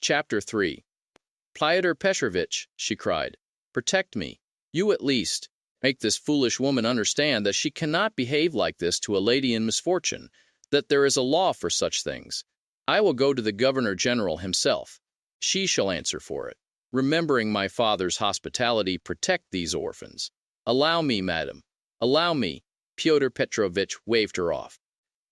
Chapter 3. Fyodor Petrovitch, she cried, protect me. You at least. Make this foolish woman understand that she cannot behave like this to a lady in misfortune, that there is a law for such things. I will go to the Governor-General himself. She shall answer for it. Remembering my father's hospitality, protect these orphans. Allow me, madam. Allow me. Fyodor Petrovitch waved her off.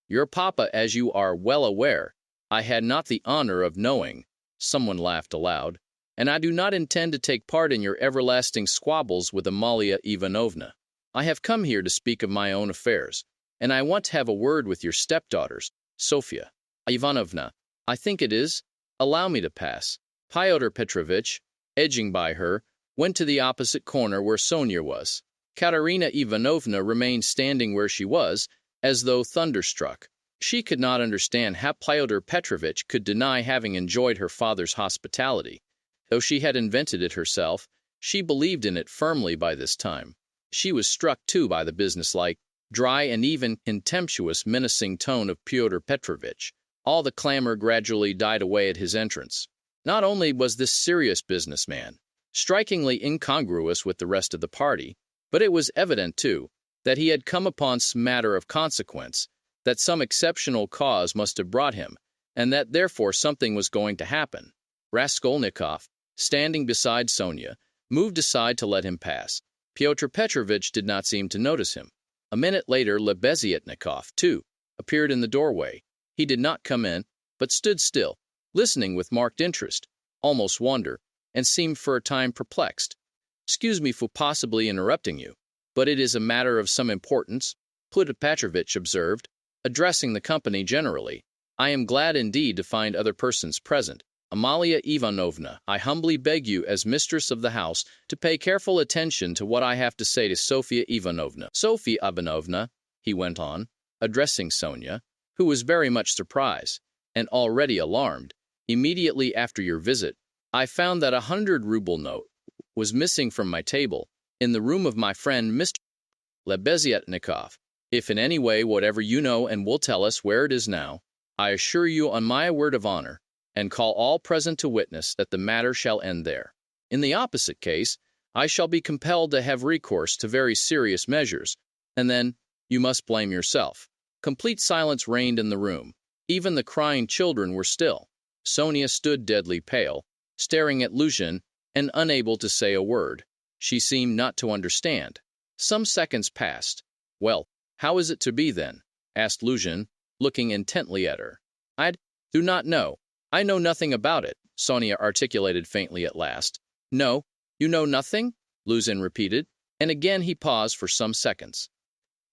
Your papa, as you are well aware, I had not the honor of knowing. Someone laughed aloud. And I do not intend to take part in your everlasting squabbles with Amalia Ivanovna. I have come here to speak of my own affairs, and I want to have a word with your stepdaughters, Sofia Ivanovna, I think it is. Allow me to pass. Fyodor Petrovitch, edging by her, went to the opposite corner where Sonia was. Katerina Ivanovna remained standing where she was, as though thunderstruck. She could not understand how Fyodor Petrovitch could deny having enjoyed her father's hospitality. Though she had invented it herself, she believed in it firmly by this time. She was struck, too, by the businesslike, dry and even contemptuous menacing tone of Fyodor Petrovitch. All the clamor gradually died away at his entrance. Not only was this serious businessman strikingly incongruous with the rest of the party, but it was evident, too, that he had come upon some matter of consequence, that some exceptional cause must have brought him, and that therefore something was going to happen. Raskolnikov, standing beside Sonia, moved aside to let him pass. Pyotr Petrovitch did not seem to notice him. A minute later, Lebeziatnikov, too, appeared in the doorway. He did not come in, but stood still, listening with marked interest, almost wonder, and seemed for a time perplexed. Excuse me for possibly interrupting you, but it is a matter of some importance, Pyotr Petrovitch observed, addressing the company generally. I am glad indeed to find other persons present. Amalia Ivanovna, I humbly beg you as mistress of the house to pay careful attention to what I have to say to Sofia Ivanovna. Sofia Ivanovna, he went on, addressing Sonia, who was very much surprised, and already alarmed, immediately after your visit, I found that 100-ruble note was missing from my table, in the room of my friend Mr. Lebeziatnikov. If in any way whatever you know and will tell us where it is now, I assure you on my word of honor, and call all present to witness that the matter shall end there. In the opposite case, I shall be compelled to have recourse to very serious measures, and then you must blame yourself. Complete silence reigned in the room. Even the crying children were still. Sonia stood deadly pale, staring at Luzhin, and unable to say a word. She seemed not to understand. Some seconds passed. Well, how is it to be then? Asked Luzhin, looking intently at her. I do not know. I know nothing about it, Sonia articulated faintly at last. No, you know nothing? Luzhin repeated, and again he paused for some seconds.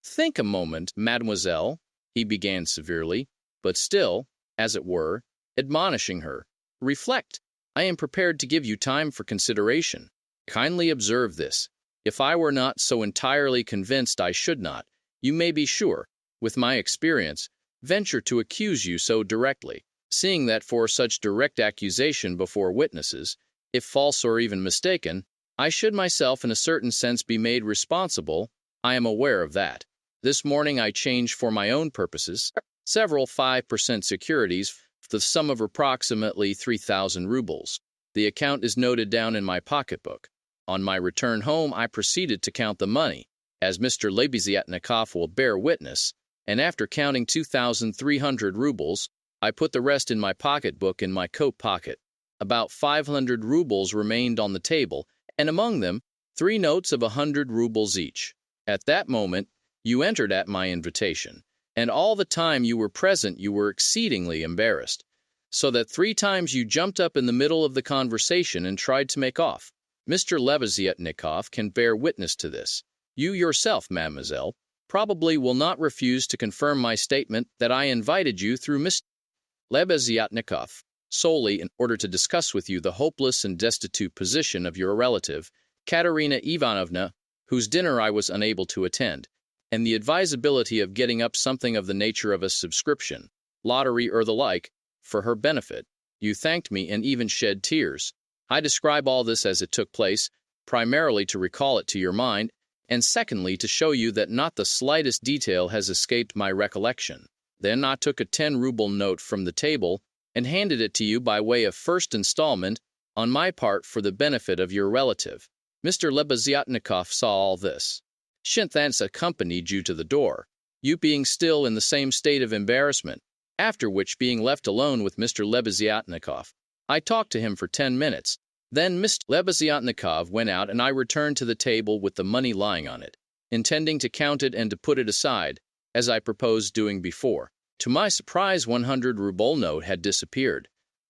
Think a moment, mademoiselle, he began severely, but still, as it were, admonishing her. Reflect. I am prepared to give you time for consideration. Kindly observe this. If I were not so entirely convinced I should not, you may be sure, with my experience, venture to accuse you so directly, seeing that for such direct accusation before witnesses, if false or even mistaken, I should myself in a certain sense be made responsible. I am aware of that. This morning I changed for my own purposes several 5% securities for the sum of approximately 3,000 rubles. The account is noted down in my pocketbook. On my return home I proceeded to count the money, as Mr. Lebeziatnikov will bear witness, and after counting 2,300 rubles, I put the rest in my pocketbook in my coat pocket. About 500 rubles remained on the table, and among them 3 notes of 100 rubles each. At that moment, you entered at my invitation, and all the time you were present you were exceedingly embarrassed, so that 3 times you jumped up in the middle of the conversation and tried to make off. Mr. Lebeziatnikov can bear witness to this. You yourself, mademoiselle, probably will not refuse to confirm my statement that I invited you through Mr. Lebeziatnikov solely in order to discuss with you the hopeless and destitute position of your relative, Katerina Ivanovna, whose dinner I was unable to attend, and the advisability of getting up something of the nature of a subscription, lottery or the like, for her benefit. You thanked me and even shed tears. I describe all this as it took place, primarily to recall it to your mind, and secondly to show you that not the slightest detail has escaped my recollection. Then I took a 10-ruble note from the table and handed it to you by way of first installment on my part for the benefit of your relative. Mr. Lebeziatnikov saw all this. She thence accompanied you to the door, you being still in the same state of embarrassment, after which, being left alone with Mr. Lebeziatnikov, I talked to him for 10 minutes. Then Mr. Lebeziatnikov went out and I returned to the table with the money lying on it, intending to count it and to put it aside, as I proposed doing before. To my surprise, 100-ruble note had disappeared.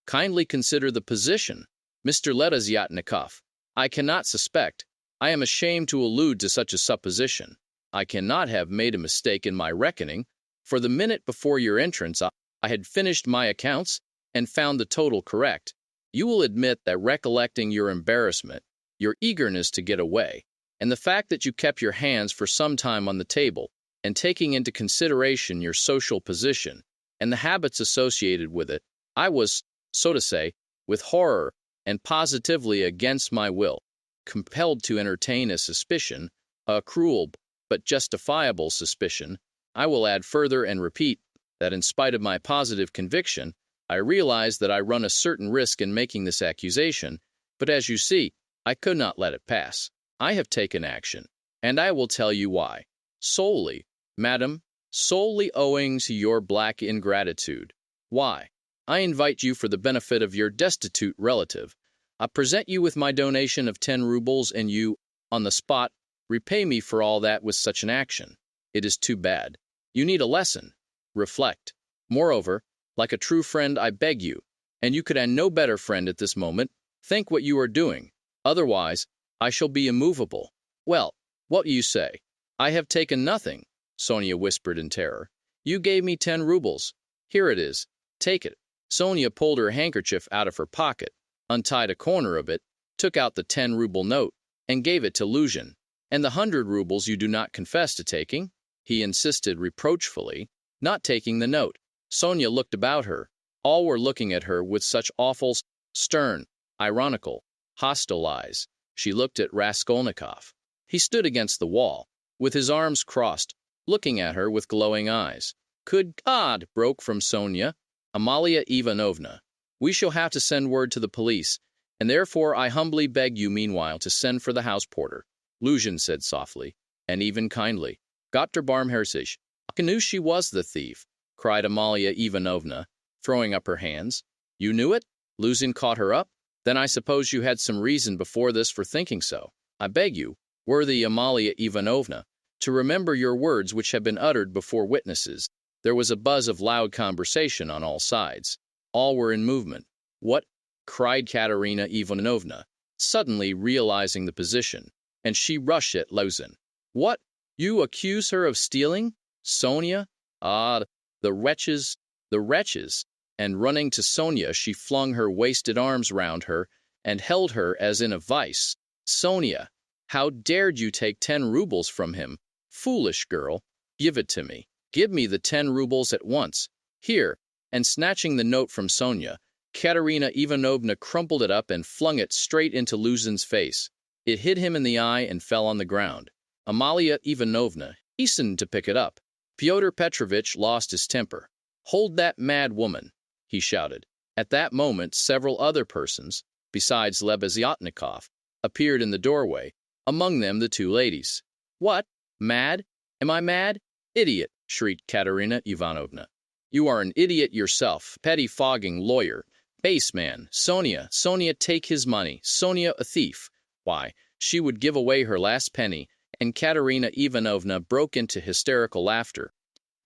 Kindly consider the position, Mr. Lebeziatnikov. I cannot suspect. I am ashamed to allude to such a supposition. I cannot have made a mistake in my reckoning, for the minute before your entrance I had finished my accounts and found the total correct. You will admit that recollecting your embarrassment, your eagerness to get away, and the fact that you kept your hands for some time on the table, and taking into consideration your social position and the habits associated with it, I was, so to say, with horror and positively against my will, compelled to entertain a suspicion, a cruel but justifiable suspicion. I will add further and repeat that in spite of my positive conviction, I realize that I run a certain risk in making this accusation, but as you see, I could not let it pass. I have taken action, and I will tell you why. Solely, madam, solely owing to your black ingratitude. Why? I invite you for the benefit of your destitute relative. I present you with my donation of 10 rubles, and you, on the spot, repay me for all that with such an action. It is too bad. You need a lesson. Reflect. Moreover, like a true friend, I beg you, and you could have no better friend at this moment, think what you are doing. Otherwise, I shall be immovable. Well, what you say? I have taken nothing, Sonia whispered in terror. You gave me 10 rubles. Here it is. Take it. Sonia pulled her handkerchief out of her pocket, untied a corner of it, took out the 10-ruble note, and gave it to Luzhin. And the 100 rubles you do not confess to taking? He insisted reproachfully, not taking the note. Sonia looked about her. All were looking at her with such awful, stern, ironical, hostile eyes. She looked at Raskolnikov. He stood against the wall, with his arms crossed, looking at her with glowing eyes. Good God! Broke from Sonia. Amalia Ivanovna, we shall have to send word to the police, and therefore I humbly beg you meanwhile to send for the house porter. Luzhin said softly, and even kindly. Dr. Barmherzig, I knew she was the thief, cried Amalia Ivanovna, throwing up her hands. You knew it? Luzhin caught her up. Then I suppose you had some reason before this for thinking so. I beg you, worthy Amalia Ivanovna, to remember your words which have been uttered before witnesses. There was a buzz of loud conversation on all sides. All were in movement. What? Cried Katerina Ivanovna, suddenly realizing the position, and she rushed at Luzhin. What? You accuse her of stealing? Sonia? Ah, the wretches, the wretches! And running to Sonia, she flung her wasted arms round her and held her as in a vice. Sonia, how dared you take 10 rubles from him? Foolish girl, give it to me. Give me the 10 rubles at once. Here, and snatching the note from Sonia, Katerina Ivanovna crumpled it up and flung it straight into Luzhin's face. It hit him in the eye and fell on the ground. Amalia Ivanovna hastened to pick it up. Fyodor Petrovitch lost his temper. Hold that mad woman, he shouted. At that moment several other persons, besides Lebeziatnikov, appeared in the doorway, among them the 2 ladies. What? Mad? Am I mad? Idiot, shrieked Katerina Ivanovna. You are an idiot yourself, pettifogging lawyer, base man. Sonia, Sonia, take his money. Sonia, a thief. Why, she would give away her last penny, and Katerina Ivanovna broke into hysterical laughter.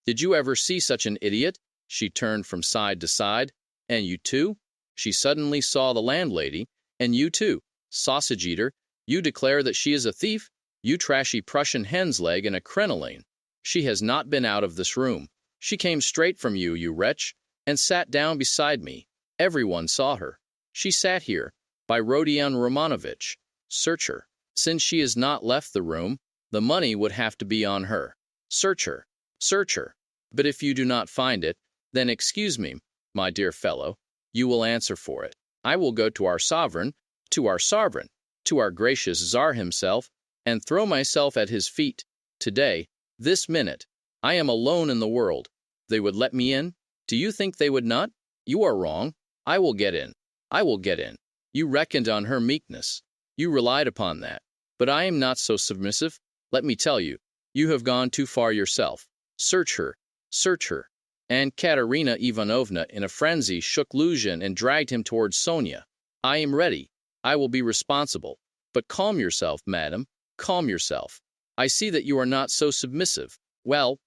Did you ever see such an idiot? She turned from side to side. And you too? She suddenly saw the landlady. And you too, sausage-eater, you declare that she is a thief? You trashy Prussian hen's leg and a crinoline. She has not been out of this room. She came straight from you, you wretch, and sat down beside me. Everyone saw her. She sat here, by Rodion Romanovitch. Search her. Since she has not left the room, the money would have to be on her. Search her. Search her. But if you do not find it, then excuse me, my dear fellow, you will answer for it. I will go to our sovereign, to our gracious Tsar himself, and throw myself at his feet. Today, this minute, I am alone in the world. They would let me in? Do you think they would not? You are wrong. I will get in. I will get in. You reckoned on her meekness. You relied upon that. But I am not so submissive. Let me tell you, you have gone too far yourself. Search her. Search her. And Katerina Ivanovna, in a frenzy, shook Luzhin and dragged him towards Sonia. I am ready. I will be responsible. But calm yourself, madam. Calm yourself. I see that you are not so submissive. Well,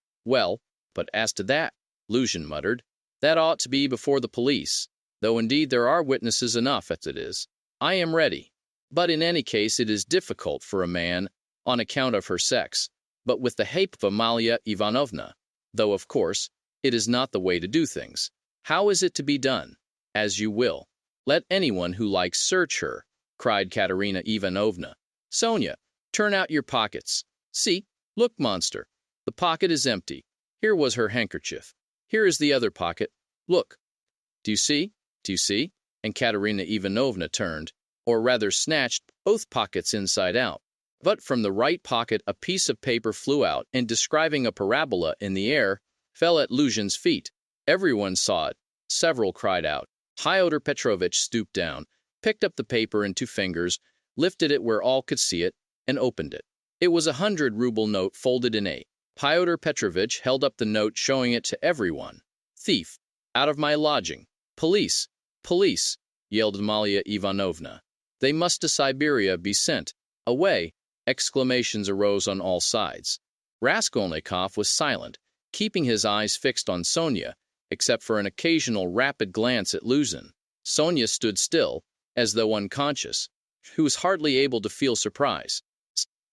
but as to that, Luzhin muttered, that ought to be before the police, though indeed there are witnesses enough as it is. I am ready. But in any case it is difficult for a man, on account of her sex, but with the help of Amalia Ivanovna, though of course, it is not the way to do things. How is it to be done? As you will. Let anyone who likes search her, cried Katerina Ivanovna. Sonia, turn out your pockets. See, look, monster. The pocket is empty. Here was her handkerchief. Here is the other pocket. Look. Do you see? Do you see? And Katerina Ivanovna turned, or rather snatched, both pockets inside out. But from the right pocket a piece of paper flew out and, describing a parabola in the air, fell at Luzhin's feet. Everyone saw it. Several cried out. Fyodor Petrovitch stooped down, picked up the paper in 2 fingers, lifted it where all could see it, and opened it. It was a 100-ruble note folded in 8. Fyodor Petrovitch held up the note, showing it to everyone. Thief! Out of my lodging! Police! Police! Yelled Amalia Ivanovna. They must to Siberia be sent. Away! Exclamations arose on all sides. Raskolnikov was silent, keeping his eyes fixed on Sonia, except for an occasional rapid glance at Luzhin. Sonia stood still, as though unconscious. She was hardly able to feel surprise.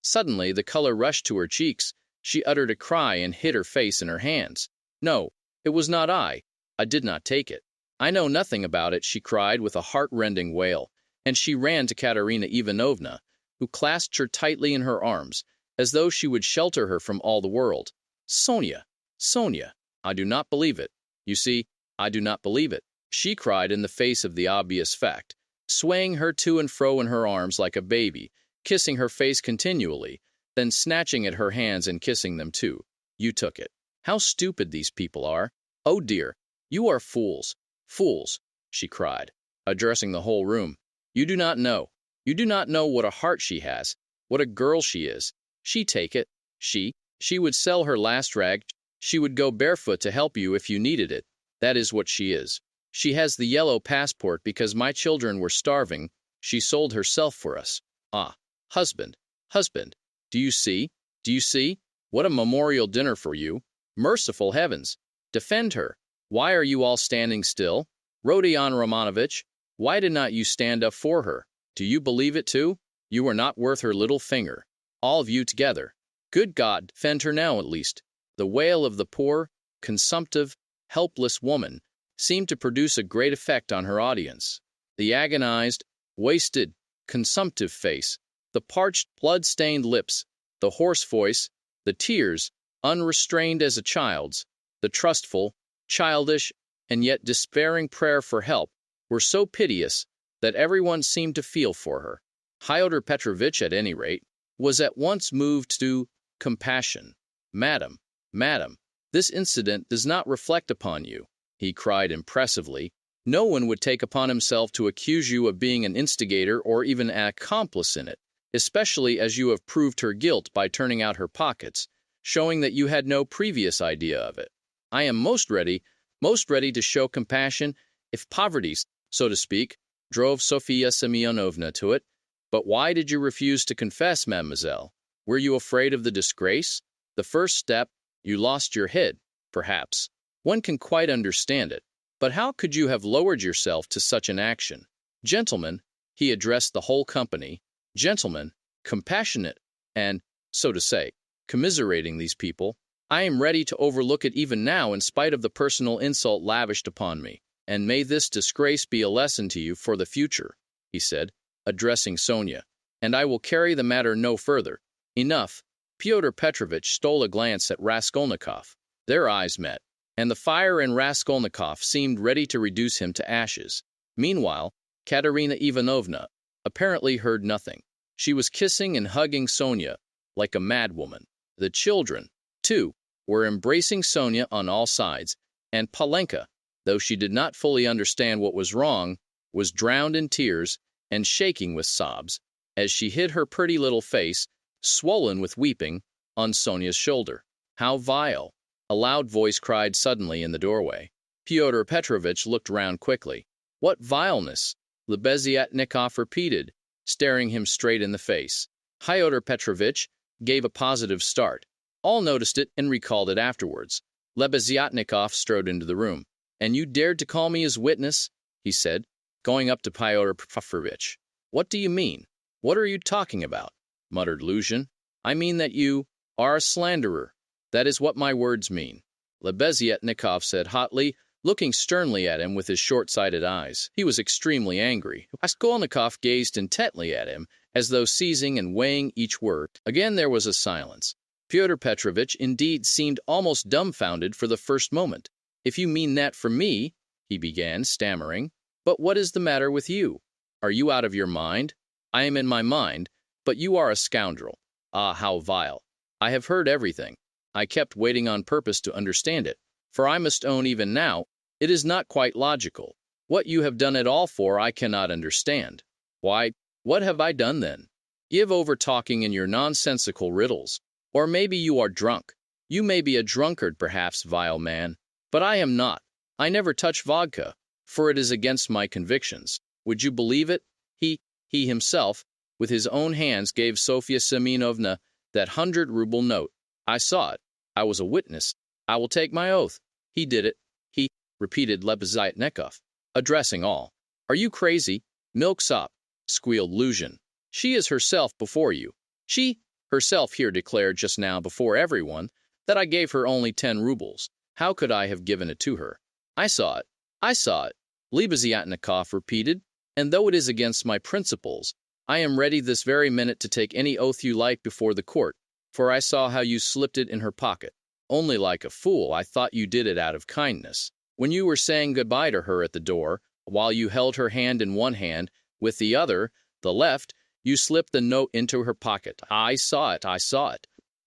Suddenly the color rushed to her cheeks. She uttered a cry and hid her face in her hands. No, it was not I. I did not take it. I know nothing about it, she cried with a heart-rending wail, and she ran to Katerina Ivanovna, who clasped her tightly in her arms, as though she would shelter her from all the world. Sonia! Sonia! I do not believe it. You see, I do not believe it, she cried in the face of the obvious fact, swaying her to and fro in her arms like a baby, kissing her face continually, then snatching at her hands and kissing them too. You took it. How stupid these people are. Oh dear, you are fools. Fools, she cried, addressing the whole room. You do not know. You do not know what a heart she has, what a girl she is. She take it. She would sell her last rag. She would go barefoot to help you if you needed it. That is what she is. She has the yellow passport because my children were starving. She sold herself for us. Ah, husband, husband. Do you see? Do you see? What a memorial dinner for you. Merciful heavens! Defend her. Why are you all standing still? Rodion Romanovitch, why did not you stand up for her? Do you believe it too? You are not worth her little finger. All of you together. Good God, defend her now at least. The wail of the poor, consumptive, helpless woman seemed to produce a great effect on her audience. The agonized, wasted, consumptive face, the parched, blood-stained lips, the hoarse voice, the tears, unrestrained as a child's, the trustful, childish, and yet despairing prayer for help were so piteous that everyone seemed to feel for her. Fyodor Petrovitch, at any rate, was at once moved to compassion. Madam, madam, this incident does not reflect upon you, he cried impressively. No one would take upon himself to accuse you of being an instigator or even an accomplice in it, especially as you have proved her guilt by turning out her pockets, showing that you had no previous idea of it. I am most ready to show compassion if poverty, so to speak, drove Sofia Semyonovna to it. But why did you refuse to confess, mademoiselle? Were you afraid of the disgrace? The first step, you lost your head, perhaps. One can quite understand it. But how could you have lowered yourself to such an action? Gentlemen, he addressed the whole company, gentlemen, compassionate, and, so to say, commiserating these people, I am ready to overlook it even now in spite of the personal insult lavished upon me, and may this disgrace be a lesson to you for the future, he said, addressing Sonia, and I will carry the matter no further. Enough. Fyodor Petrovitch stole a glance at Raskolnikov. Their eyes met, and the fire in Raskolnikov seemed ready to reduce him to ashes. Meanwhile, Katerina Ivanovna apparently heard nothing. She was kissing and hugging Sonia like a madwoman. The children, too, were embracing Sonia on all sides, and Polenka, though she did not fully understand what was wrong, was drowned in tears and shaking with sobs as she hid her pretty little face, swollen with weeping, on Sonia's shoulder. "How vile!" a loud voice cried suddenly in the doorway. Fyodor Petrovitch looked round quickly. "What vileness?" Lebeziatnikov repeated, staring him straight in the face. Fyodor Petrovitch gave a positive start. All noticed it and recalled it afterwards. Lebeziatnikov strode into the room. "And you dared to call me as witness?" he said, going up to Fyodor Petrovitch. "What do you mean? What are you talking about?" muttered Luzhin. "I mean that you are a slanderer. That is what my words mean," Lebeziatnikov said hotly, looking sternly at him with his short-sighted eyes. He was extremely angry. Raskolnikov gazed intently at him, as though seizing and weighing each word. Again there was a silence. Fyodor Petrovitch indeed seemed almost dumbfounded for the first moment. "If you mean that for me," he began, stammering. "But what is the matter with you? Are you out of your mind?" "I am in my mind, but you are a scoundrel." "Ah, how vile! I have heard everything. I kept waiting on purpose to understand it, for I must own even now, it is not quite logical. What you have done it all for I cannot understand." "Why, what have I done then?" "Give over talking in your nonsensical riddles. Or maybe you are drunk. You may be a drunkard, perhaps, vile man. But I am not. I never touch vodka, for it is against my convictions. Would you believe it? He himself, with his own hands, gave Sofya Semyonovna that 100-ruble note. I saw it. I was a witness. I will take my oath. He did it. He," repeated Lebeziatnikov, addressing all. "Are you crazy? Milksop," squealed Luzhin. "She is herself before you. She herself here declared just now before everyone that I gave her only 10 rubles. How could I have given it to her?" "I saw it. I saw it," Lebeziatnikov repeated, "and though it is against my principles, I am ready this very minute to take any oath you like before the court, for I saw how you slipped it in her pocket. Only like a fool, I thought you did it out of kindness. When you were saying goodbye to her at the door, while you held her hand in one hand, with the other, the left, you slipped the note into her pocket. I saw it, I saw it."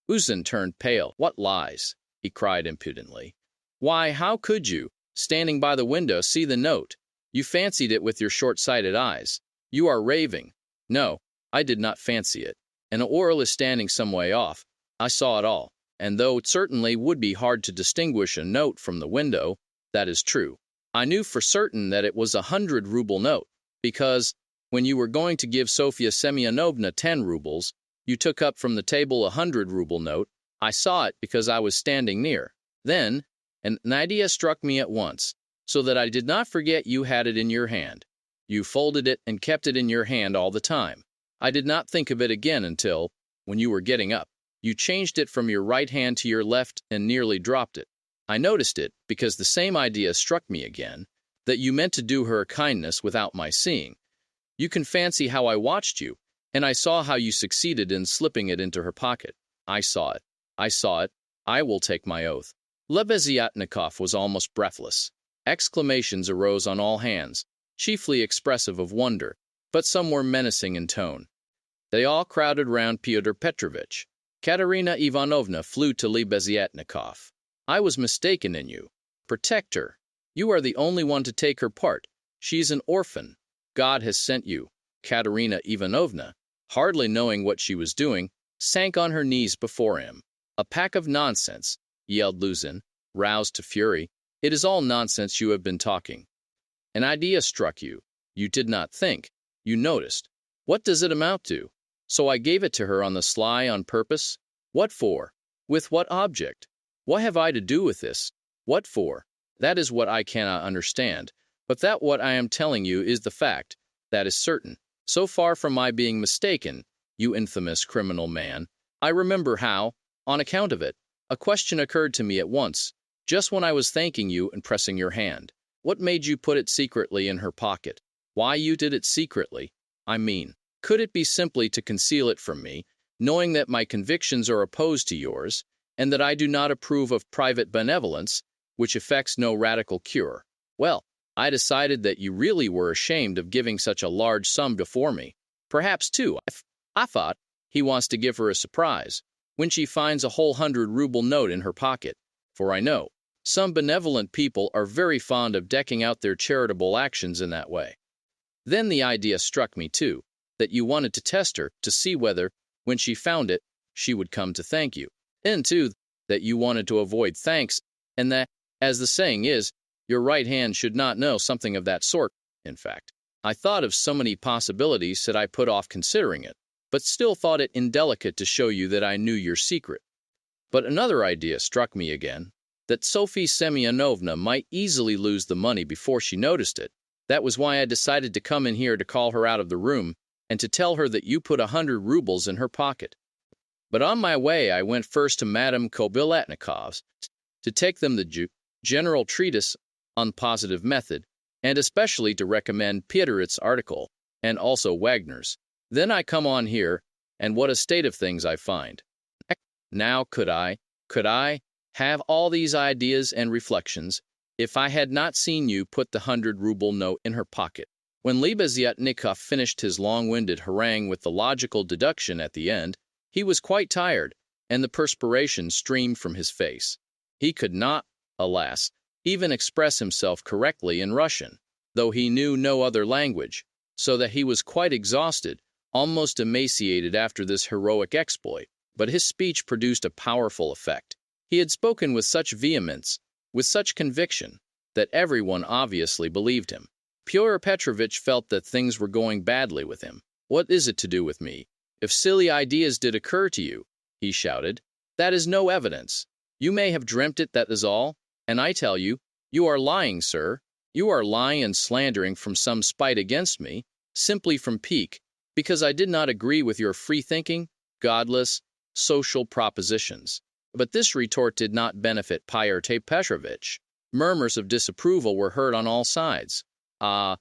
Luzhin turned pale. "What lies?" he cried impudently. "Why, how could you, standing by the window, see the note? You fancied it with your short-sighted eyes. You are raving." "No, I did not fancy it. An oral is standing some way off. I saw it all. And though it certainly would be hard to distinguish a note from the window, that is true. I knew for certain that it was a 100-ruble note, because, when you were going to give Sofya Semyonovna 10 rubles, you took up from the table a 100-ruble note. I saw it because I was standing near. Then, an idea struck me at once, so that I did not forget you had it in your hand. You folded it and kept it in your hand all the time. I did not think of it again until, when you were getting up, you changed it from your right hand to your left and nearly dropped it. I noticed it because the same idea struck me again, that you meant to do her a kindness without my seeing. You can fancy how I watched you, and I saw how you succeeded in slipping it into her pocket. I saw it. I saw it. I will take my oath." Lebeziatnikov was almost breathless. Exclamations arose on all hands, chiefly expressive of wonder, but some were menacing in tone. They all crowded round Fyodor Petrovitch. Katerina Ivanovna flew to Lebeziatnikov. "I was mistaken in you. Protect her. You are the only one to take her part. She is an orphan. God has sent you." Katerina Ivanovna, hardly knowing what she was doing, sank on her knees before him. "A pack of nonsense," yelled Luzhin, roused to fury. "It is all nonsense you have been talking. An idea struck you. You did not think. You noticed. What does it amount to? So I gave it to her on the sly on purpose? What for? With what object? What have I to do with this? What for? That is what I cannot understand. But that what I am telling you is the fact. That is certain. So far from my being mistaken, you infamous criminal man, I remember how, on account of it, a question occurred to me at once, just when I was thanking you and pressing your hand. What made you put it secretly in her pocket? Why you did it secretly, I mean. Could it be simply to conceal it from me, knowing that my convictions are opposed to yours, and that I do not approve of private benevolence, which effects no radical cure? Well, I decided that you really were ashamed of giving such a large sum before me. Perhaps, too, I thought, he wants to give her a surprise, when she finds a whole 100-ruble note in her pocket. For I know, Some benevolent people are very fond of decking out their charitable actions in that way. Then the idea struck me, too, that you wanted to test her to see whether, when she found it, she would come to thank you. And, too, that you wanted to avoid thanks, and that, as the saying is, your right hand should not know something of that sort. In fact, I thought of so many possibilities that I put off considering it, but still thought it indelicate to show you that I knew your secret. But another idea struck me again, that Sofya Semyonovna might easily lose the money before she noticed it. That was why I decided to come in here to call her out of the room and to tell her that you put 100 rubles in her pocket. But on my way I went first to Madame Kobiletnikov's to take them the general treatise on positive method, and especially to recommend Pieterit's article, and also Wagner's. Then I come on here, and what a state of things I find. Now could I have all these ideas and reflections if I had not seen you put the 100-ruble note in her pocket? When Lebeziatnikov finished his long-winded harangue with the logical deduction at the end, he was quite tired, and the perspiration streamed from his face. He could not, alas, even express himself correctly in Russian, though he knew no other language, so that he was quite exhausted, almost emaciated after this heroic exploit. But his speech produced a powerful effect. He had spoken with such vehemence, with such conviction, that everyone obviously believed him. Pyotr Petrovitch felt that things were going badly with him. "What is it to do with me? If silly ideas did occur to you," he shouted, "that is no evidence. You may have dreamt it, that is all. And I tell you, you are lying, sir. You are lying and slandering from some spite against me, simply from pique, because I did not agree with your free-thinking, godless, social propositions." But this retort did not benefit Pyotr Petrovitch. Murmurs of disapproval were heard on all sides. "Ah,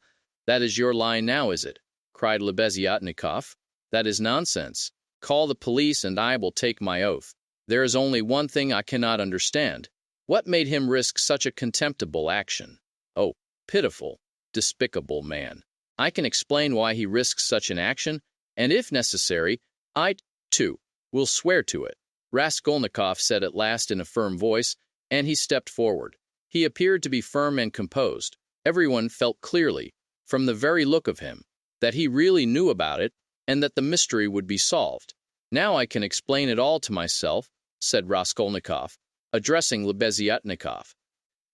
that is your line now, is it?" cried Lebeziatnikov. "That is nonsense. Call the police and I will take my oath. There is only one thing I cannot understand. What made him risk such a contemptible action? Oh, pitiful, despicable man. I can explain why he risks such an action, and if necessary, I, too, will swear to it," Raskolnikov said at last in a firm voice, and he stepped forward. He appeared to be firm and composed. Everyone felt clearly, from the very look of him, that he really knew about it, and that the mystery would be solved. "Now I can explain it all to myself," said Raskolnikov, addressing Lebeziatnikov.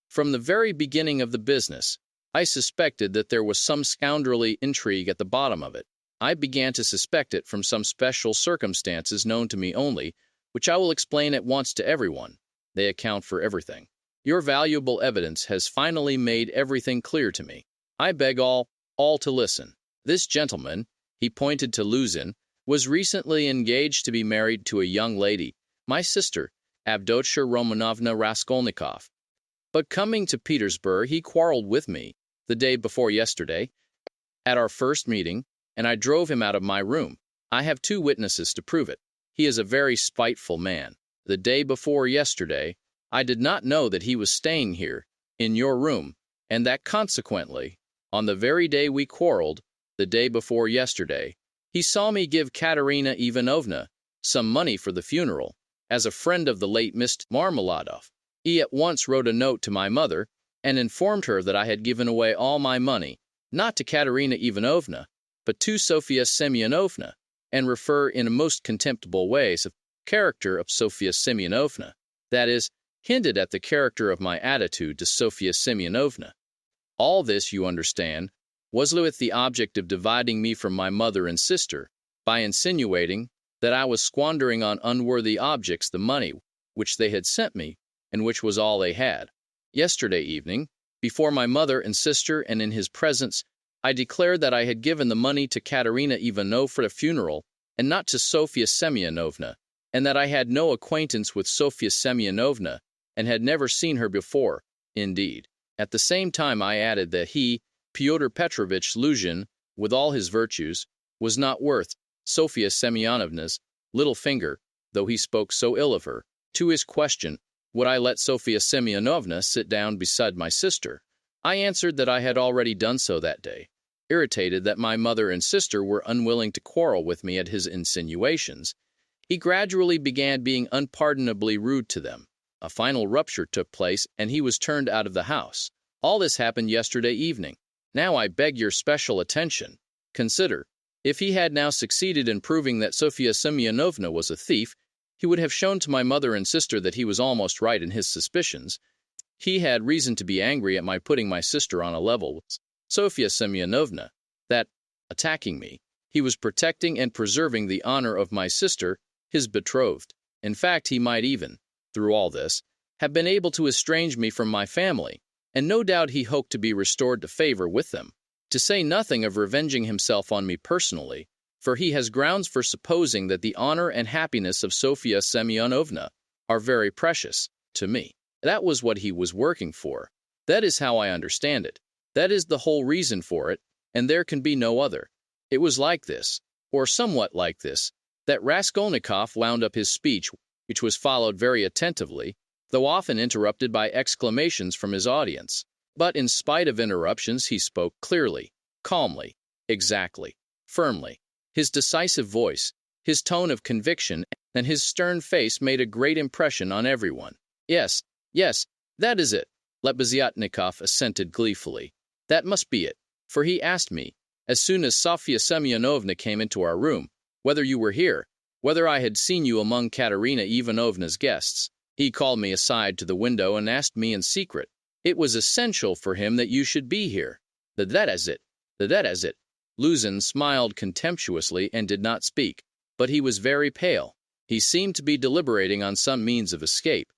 "From the very beginning of the business, I suspected that there was some scoundrelly intrigue at the bottom of it. I began to suspect it from some special circumstances known to me only, which I will explain at once to everyone. They account for everything. Your valuable evidence has finally made everything clear to me. I beg all to listen. This gentleman," he pointed to Luzin, "was recently engaged to be married to a young lady, my sister, Avdotya Romanovna Raskolnikov. But coming to Petersburg, he quarreled with me, the day before yesterday, at our first meeting, and I drove him out of my room. I have 2 witnesses to prove it. He is a very spiteful man. The day before yesterday, I did not know that he was staying here, in your room, and that consequently, on the very day we quarreled, the day before yesterday, he saw me give Katerina Ivanovna some money for the funeral, as a friend of the late Mr. Marmeladov. He at once wrote a note to my mother, and informed her that I had given away all my money, not to Katerina Ivanovna, but to Sofya Semyonovna, and refer in a most contemptible way to the character of Sofya Semyonovna, that is, hinted at the character of my attitude to Sofya Semyonovna. All this, you understand, was with the object of dividing me from my mother and sister, by insinuating that I was squandering on unworthy objects the money which they had sent me, and which was all they had. Yesterday evening, before my mother and sister and in his presence, I declared that I had given the money to Katerina Ivanovna for the funeral, and not to Sofya Semyonovna, and that I had no acquaintance with Sofya Semyonovna, and had never seen her before, indeed. At the same time I added that he, Pyotr Petrovitch Luzhin, with all his virtues, was not worth Sofya Semyonovna's little finger, though he spoke so ill of her. To his question, would I let Sofya Semyonovna sit down beside my sister, I answered that I had already done so that day, irritated that my mother and sister were unwilling to quarrel with me at his insinuations. He gradually began being unpardonably rude to them. A final rupture took place, and he was turned out of the house. All this happened yesterday evening. Now I beg your special attention. Consider, if he had now succeeded in proving that Sofya Semyonovna was a thief, he would have shown to my mother and sister that he was almost right in his suspicions. He had reason to be angry at my putting my sister on a level with Sofya Semyonovna, that, attacking me, he was protecting and preserving the honor of my sister, his betrothed. In fact, he might even, through all this, have been able to estrange me from my family, and no doubt he hoped to be restored to favor with them, to say nothing of revenging himself on me personally, for he has grounds for supposing that the honor and happiness of Sofya Semyonovna are very precious to me. That was what he was working for. That is how I understand it. That is the whole reason for it, and there can be no other. It was like this, or somewhat like this, that Raskolnikov wound up his speech, which was followed very attentively, though often interrupted by exclamations from his audience. But in spite of interruptions, he spoke clearly, calmly, exactly, firmly. His decisive voice, his tone of conviction, and his stern face made a great impression on everyone. Yes, that is it, Lebeziatnikov assented gleefully. That must be it, for he asked me, as soon as Sofya Semyonovna came into our room, whether you were here, whether I had seen you among Katerina Ivanovna's guests. He called me aside to the window and asked me in secret. It was essential for him that you should be here. That is it. Luzin smiled contemptuously and did not speak, but he was very pale. He seemed to be deliberating on some means of escape.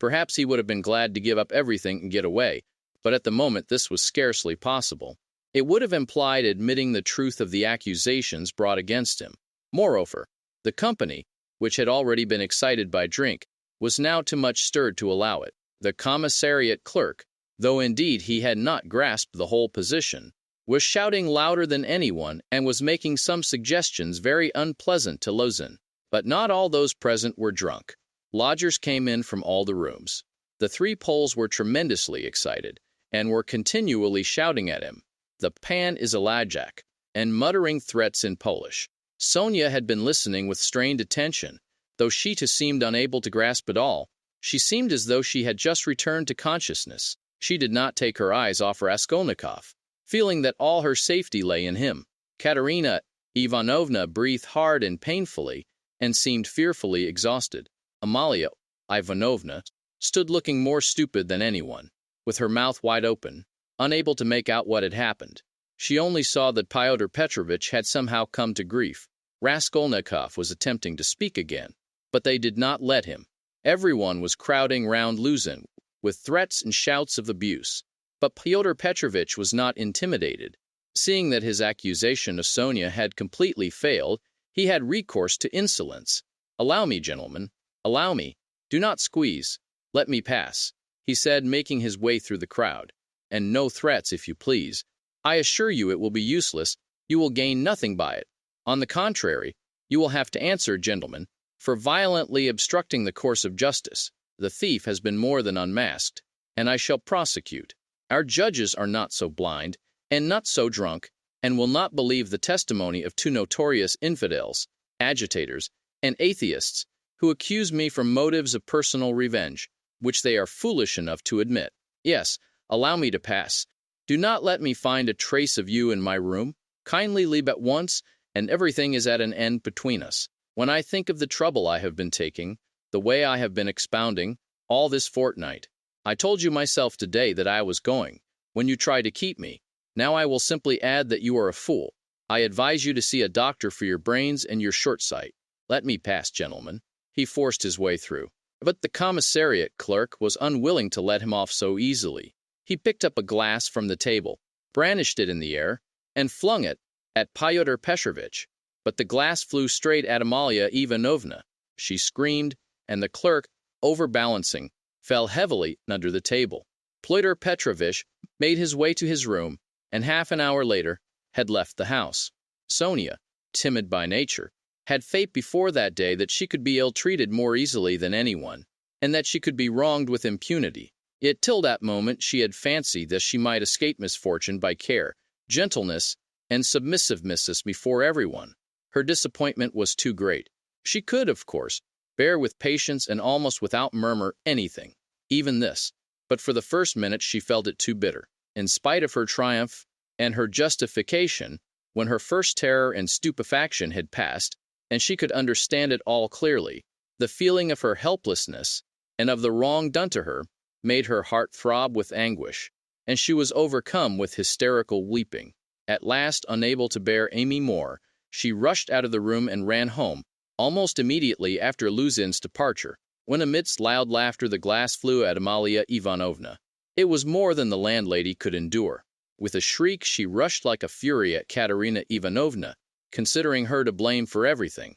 Perhaps he would have been glad to give up everything and get away, but at the moment this was scarcely possible. It would have implied admitting the truth of the accusations brought against him. Moreover, the company, which had already been excited by drink, was now too much stirred to allow it. The commissariat clerk, though indeed he had not grasped the whole position, was shouting louder than anyone and was making some suggestions very unpleasant to Luzin. But not all those present were drunk. Lodgers came in from all the rooms. The three Poles were tremendously excited, and were continually shouting at him, "The pan is a lajak," and muttering threats in Polish. Sonia had been listening with strained attention, though she too seemed unable to grasp it all. She seemed as though she had just returned to consciousness. She did not take her eyes off Raskolnikov, feeling that all her safety lay in him. Katerina Ivanovna breathed hard and painfully, and seemed fearfully exhausted. Amalia Ivanovna stood looking more stupid than anyone, with her mouth wide open, unable to make out what had happened. She only saw that Fyodor Petrovitch had somehow come to grief. Raskolnikov was attempting to speak again, but they did not let him. Everyone was crowding round Luzin, with threats and shouts of abuse. But Fyodor Petrovitch was not intimidated. Seeing that his accusation of Sonia had completely failed, he had recourse to insolence. "Allow me, gentlemen. Allow me. Do not squeeze. Let me pass," he said, making his way through the crowd. "And no threats, if you please. I assure you it will be useless. You will gain nothing by it. On the contrary, you will have to answer, gentlemen, for violently obstructing the course of justice. The thief has been more than unmasked, and I shall prosecute. Our judges are not so blind, and not so drunk, and will not believe the testimony of two notorious infidels, agitators, and atheists, who accuse me from motives of personal revenge, which they are foolish enough to admit. Yes, allow me to pass. Do not let me find a trace of you in my room. Kindly leave at once, and everything is at an end between us. When I think of the trouble I have been taking, the way I have been expounding, all this fortnight, I told you myself today that I was going, when you tried to keep me. Now I will simply add that you are a fool. I advise you to see a doctor for your brains and your short sight. Let me pass, gentlemen." He forced his way through. But the commissariat clerk was unwilling to let him off so easily. He picked up a glass from the table, brandished it in the air, and flung it at Fyodor Petrovitch. But the glass flew straight at Amalia Ivanovna. She screamed, and the clerk, overbalancing, fell heavily under the table. Fyodor Petrovitch made his way to his room, and half an hour later had left the house. Sonia, timid by nature, had faith before that day that she could be ill-treated more easily than anyone, and that she could be wronged with impunity. Yet till that moment she had fancied that she might escape misfortune by care, gentleness, and submissiveness before everyone. Her disappointment was too great. She could, of course, bear with patience and almost without murmur anything, even this. But for the first minute she felt it too bitter. In spite of her triumph and her justification, when her first terror and stupefaction had passed, and she could understand it all clearly, the feeling of her helplessness and of the wrong done to her made her heart throb with anguish, and she was overcome with hysterical weeping. At last, unable to bear any more, she rushed out of the room and ran home, almost immediately after Luzin's departure, when amidst loud laughter the glass flew at Amalia Ivanovna. It was more than the landlady could endure. With a shriek she rushed like a fury at Katerina Ivanovna, considering her to blame for everything.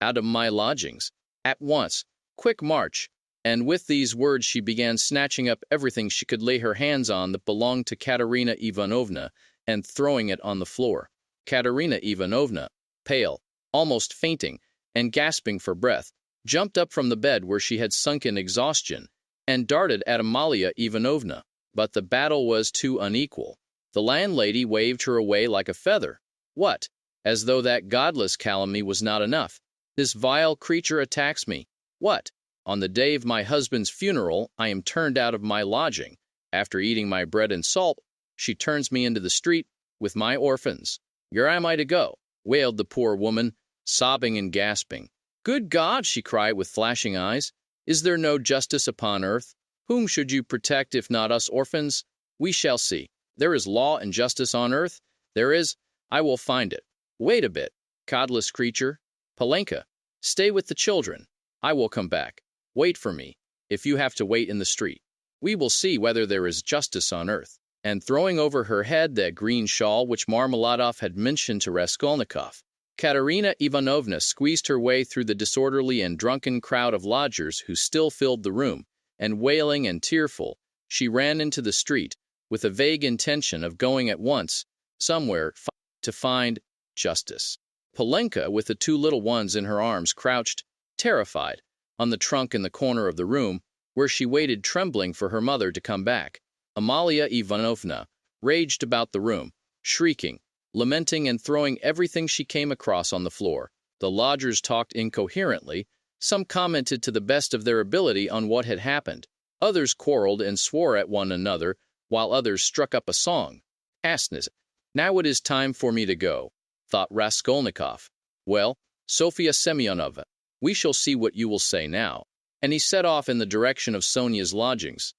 "Out of my lodgings, at once, quick march!" And with these words she began snatching up everything she could lay her hands on that belonged to Katerina Ivanovna and throwing it on the floor. Katerina Ivanovna, pale, almost fainting, and gasping for breath, jumped up from the bed where she had sunk in exhaustion, and darted at Amalia Ivanovna. But the battle was too unequal. The landlady waved her away like a feather. "What? As though that godless calumny was not enough. This vile creature attacks me. What? On the day of my husband's funeral I am turned out of my lodging. After eating my bread and salt, she turns me into the street with my orphans. Where am I to go?" wailed the poor woman, sobbing and gasping. "Good God!" she cried with flashing eyes. "Is there no justice upon earth? Whom should you protect if not us orphans? We shall see. There is law and justice on earth. There is. I will find it. Wait a bit, godless creature. Polenka, stay with the children. I will come back. Wait for me, if you have to wait in the street. We will see whether there is justice on earth." And throwing over her head that green shawl which Marmeladov had mentioned to Raskolnikov, Katerina Ivanovna squeezed her way through the disorderly and drunken crowd of lodgers who still filled the room, and wailing and tearful, she ran into the street, with a vague intention of going at once, somewhere, to find justice. Polenka, with the two little ones in her arms, crouched, terrified, on the trunk in the corner of the room, where she waited trembling for her mother to come back. Amalia Ivanovna raged about the room, shrieking, lamenting and throwing everything she came across on the floor. The lodgers talked incoherently. Some commented to the best of their ability on what had happened. Others quarreled and swore at one another, while others struck up a song. "Asnes, now it is time for me to go," thought Raskolnikov. "Well, Sofya Semyonovna, we shall see what you will say now." And he set off in the direction of Sonia's lodgings.